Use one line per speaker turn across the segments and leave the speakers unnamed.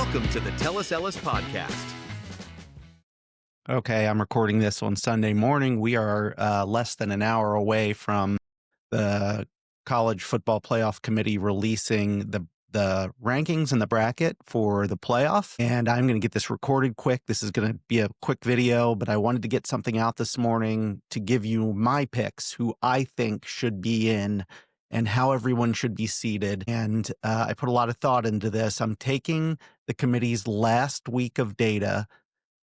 Welcome to the Ellis podcast.
Okay, I'm recording this on Sunday morning. We are less than an hour away from the College Football Playoff Committee releasing the rankings and the bracket for the playoff. And I'm going to get this recorded quick. This is going to be a quick video, but I wanted to get something out this morning to give you my picks, who I think should be in and how everyone should be seated. And I put a lot of thought into this. I'm taking the committee's last week of data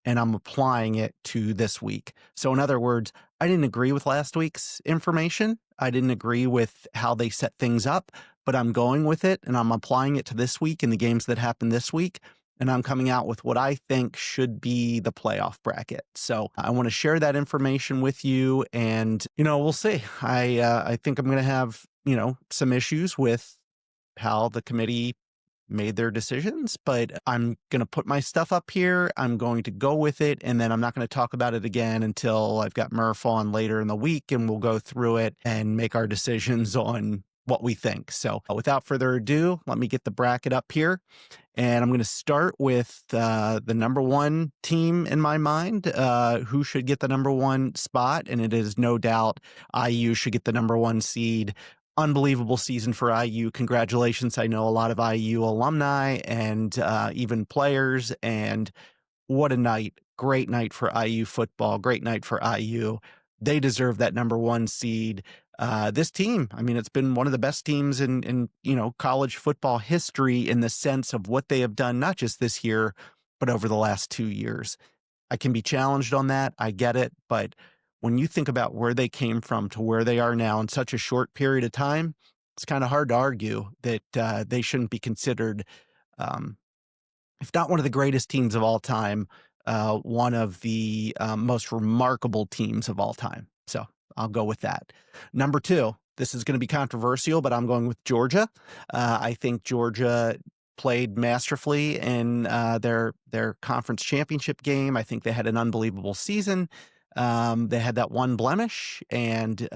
and I'm applying it to this week. So in other words, I didn't agree with last week's information. I didn't agree with how they set things up, but I'm going with it and I'm applying it to this week and the games that happened this week. And I'm coming out with what I think should be the playoff bracket. So I want to share that information with you and, we'll see. I think I'm going to have, some issues with how the committee made their decisions, but I'm going to put my stuff up here. I'm going to go with it. And then I'm not going to talk about it again until I've got Murph on later in the week and we'll go through it and make our decisions on what we think. So without further ado, let me get the bracket up here. And I'm going to start with the number one team in my mind, who should get the number one spot. And it is no doubt IU should get the number one seed. Unbelievable season for IU. Congratulations. I know a lot of IU alumni and even players. And what a night. Great night for IU football. Great night for IU. They deserve that number one seed. This team, it's been one of the best teams in college football history in the sense of what they have done, not just this year, but over the last 2 years. I can be challenged on that. I get it. But when you think about where they came from to where they are now in such a short period of time, it's kind of hard to argue that they shouldn't be considered, if not one of the greatest teams of all time, one of the most remarkable teams of all time. So I'll go with that. Number two, this is going to be controversial, but I'm going with Georgia. I think Georgia played masterfully in their conference championship game. I think they had an unbelievable season. They had that one blemish, and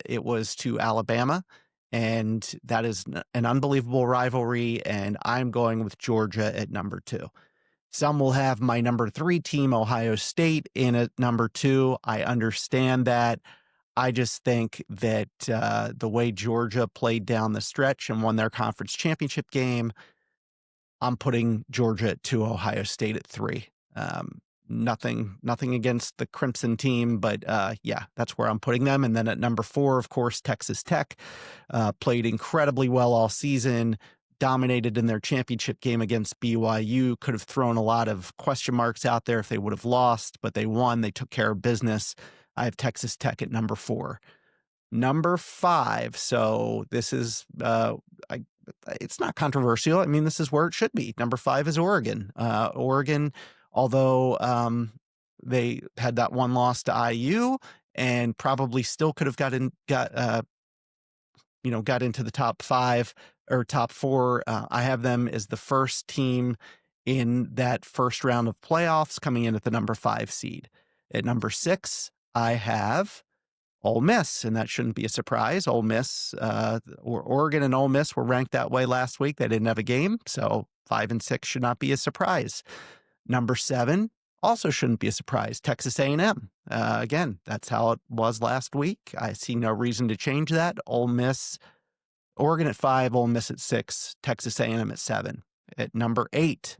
it was to Alabama, and that is an unbelievable rivalry, and I'm going with Georgia at number two. Some will have my number three team, Ohio State, in at number two. I understand that. I just think that the way Georgia played down the stretch and won their conference championship game, I'm putting Georgia at two, Ohio State at three. Nothing against the Crimson team, but that's where I'm putting them. And then at number four, of course, Texas Tech played incredibly well all season, dominated in their championship game against BYU, could have thrown a lot of question marks out there if they would have lost, but they won. They took care of business. I have Texas Tech at number four. Number five, so this is, it's not controversial. This is where it should be. Number five is Oregon. Oregon, although they had that one loss to IU and probably still could have got into the top five or top four. I have them as the first team in that first round of playoffs, coming in at the number five seed. At number six, I have Ole Miss, and that shouldn't be a surprise. Ole Miss, or Oregon and Ole Miss were ranked that way last week. They didn't have a game, so 5 and 6 should not be a surprise. Number seven also shouldn't be a surprise. Texas A&M. Again, that's how it was last week. I see no reason to change that. Ole Miss, Oregon at 5, Ole Miss at 6, Texas A&M at 7. At number 8,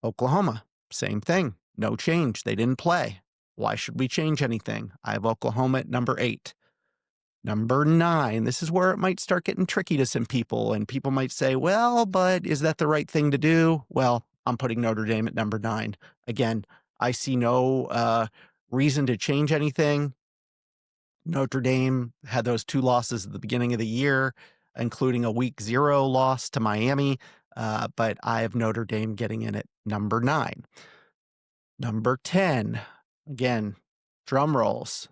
Oklahoma. Same thing. No change. They didn't play. Why should we change anything? I have Oklahoma at number 8. Number 9, this is where it might start getting tricky to some people, and people might say, well, but is that the right thing to do? Well, I'm putting Notre Dame at number 9. Again, I see no reason to change anything. Notre Dame had those 2 losses at the beginning of the year, including a week 0 loss to Miami, but I have Notre Dame getting in at number 9. Number 10, again, drum rolls.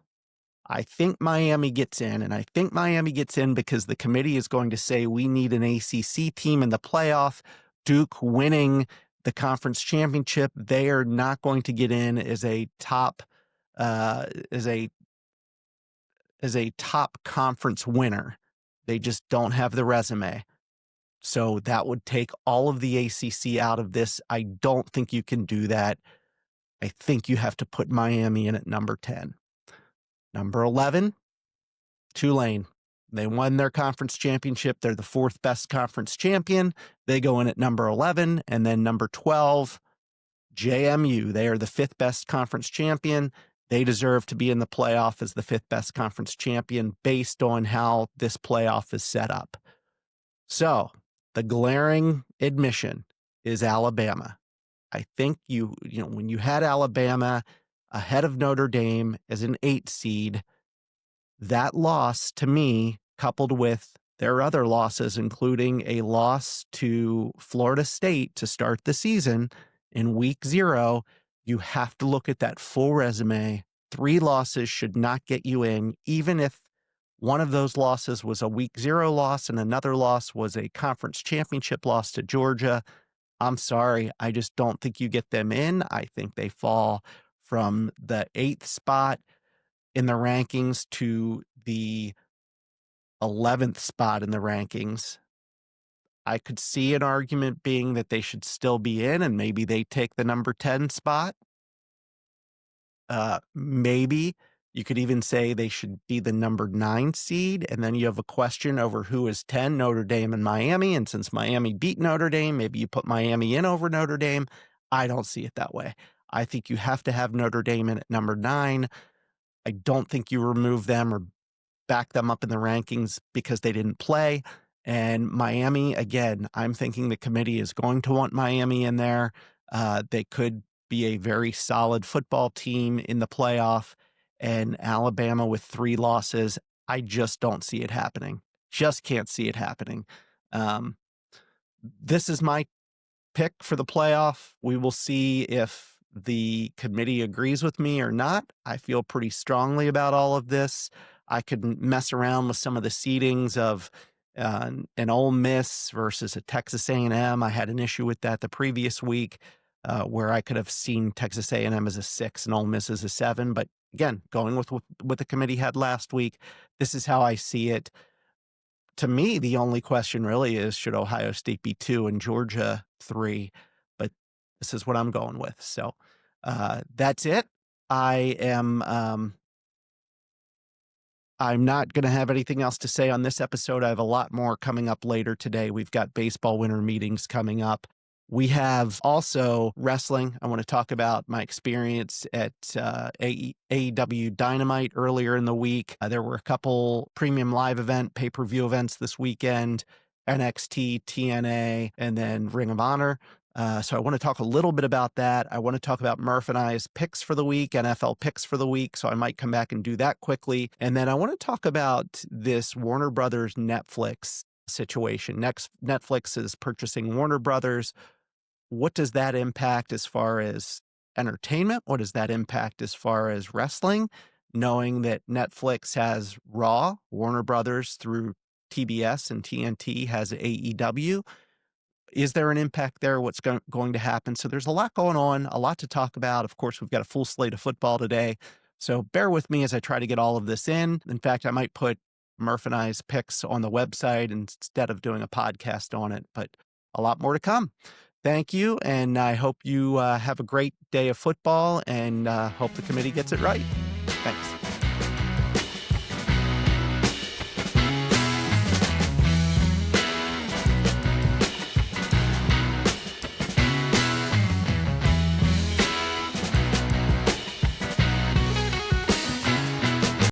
I think Miami gets in, and I think Miami gets in because the committee is going to say we need an ACC team in the playoff. Duke winning the conference championship, they are not going to get in as a top top conference winner. They just don't have the resume. So that would take all of the ACC out of this. I don't think you can do that. I think you have to put Miami in at number 10. Number 11, Tulane. They won their conference championship. They're the fourth best conference champion. They go in at number 11. And then number 12, JMU. They are the fifth best conference champion. They deserve to be in the playoff as the fifth best conference champion based on how this playoff is set up. So the glaring admission is Alabama. I think when you had Alabama ahead of Notre Dame as an 8 seed, that loss to me, coupled with their other losses, including a loss to Florida State to start the season in week 0, you have to look at that full resume. 3 losses should not get you in, even if one of those losses was a week 0 loss and another loss was a conference championship loss to Georgia. I'm sorry. I just don't think you get them in. I think they fall from the 8th spot in the rankings to the 11th spot in the rankings. I could see an argument being that they should still be in and maybe they take the number 10 spot. Maybe you could even say they should be the number 9 seed, and then you have a question over who is 10, Notre Dame and Miami. And since Miami beat Notre Dame, maybe you put Miami in over Notre Dame. I don't see it that way. I think you have to have Notre Dame in at number 9. I don't think you remove them or back them up in the rankings because they didn't play. And Miami, again, I'm thinking the committee is going to want Miami in there. They could be a very solid football team in the playoff. And Alabama with 3 losses, I just don't see it happening. Just can't see it happening. This is my pick for the playoff. We will see if the committee agrees with me or not. I feel pretty strongly about all of this. I could mess around with some of the seedings of an Ole Miss versus a Texas A&M. I had an issue with that the previous week where I could have seen Texas A&M as a 6 and Ole Miss as a 7. But again, going with what the committee had last week, this is how I see it. To me, the only question really is, should Ohio State be 2 and Georgia 3? But this is what I'm going with. So that's it. I'm not going to have anything else to say on this episode. I have a lot more coming up later today. We've got baseball winter meetings coming up. We have also wrestling. I want to talk about my experience at AEW Dynamite earlier in the week. There were a couple premium live event, pay-per-view events this weekend, NXT, TNA, and then Ring of Honor. So I want to talk a little bit about that. I want to talk about Murph and I's picks for the week, NFL picks for the week. So I might come back and do that quickly. And then I want to talk about this Warner Brothers Netflix situation. Next, Netflix is purchasing Warner Brothers. What does that impact as far as entertainment? What does that impact as far as wrestling? Knowing that Netflix has Raw, Warner Brothers through TBS and TNT has AEW. Is there an impact there? What's going to happen? So there's a lot going on, a lot to talk about. Of course, we've got a full slate of football today. So bear with me as I try to get all of this in. In fact, I might put Murph and I's picks on the website instead of doing a podcast on it, but a lot more to come. Thank you, and I hope you have a great day of football and hope the committee gets it right. Thanks.